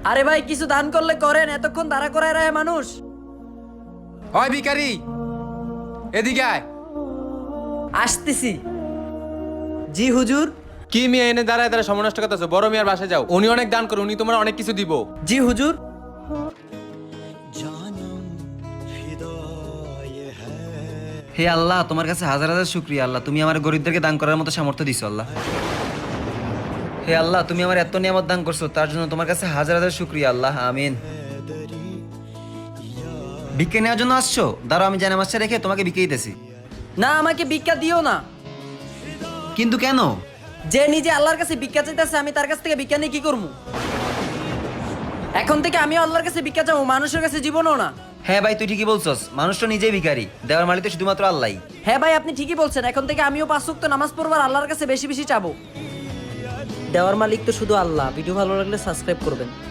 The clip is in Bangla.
আরে ভাই কিছু দান করলে করেন, এতক্ষণ দাঁড়া করায় রায় মানুষ। ওই ভিখারি, এদিকে আয়। আসতেছি। জি হুজুর। কি মেয়ে এনে দাঁড়ায় দাঁড়ায় সময় নষ্ট করতেছো? বড় মেয়ের বাসায় যাও, উনি অনেক দান করে, উনি তোমার অনেক কিছু দিব। জি হুজুর। হে আল্লাহ, তোমার কাছে হাজার হাজার শুকরিয়া আল্লাহ, তুমি আমার গরিবদেরকে দান করার মতো সামর্থ্য দিছো আল্লাহ। হে আল্লাহ, তুমি আমার এত নিয়ামত দান করছো, তার জন্য তোমার কাছে হাজার হাজার শুকরিয়া আল্লাহ, আমিন। ভিক্ষা নেওয়ার জন্য আসছো? দাঁড়াও, আমি জানামাজটা রেখে তোমাকে ভিক্ষা দিতেছি। না, আমাকে ভিক্ষা দিও না। কিন্তু কেন? যে নিজে আল্লাহর কাছে ভিক্ষা চাইতেছে, আমি তার কাছ থেকে ভিক্ষা নিয়ে কি করবো? এখন থেকে আমিও আল্লাহর কাছে ভিক্ষা চাবো, মানুষের কাছে জীবনও না। হ্যাঁ ভাই, তুই ঠিকই বলছস, মানুষ তো নিজেই ভিখারি, দেওয়ার মালিক তো শুধুমাত্র আল্লাহ। হ্যাঁ ভাই, আপনি ঠিকই বলছেন। এখন থেকে আমিও 5 ওয়াক্ত নামাজ পড়বার আল্লাহর কাছে বেশি বেশি চাবো। দেওয়ার মালিক তো শুধু আল্লাহ। ভিডিও ভালো লাগলে সাবস্ক্রাইব করবেন।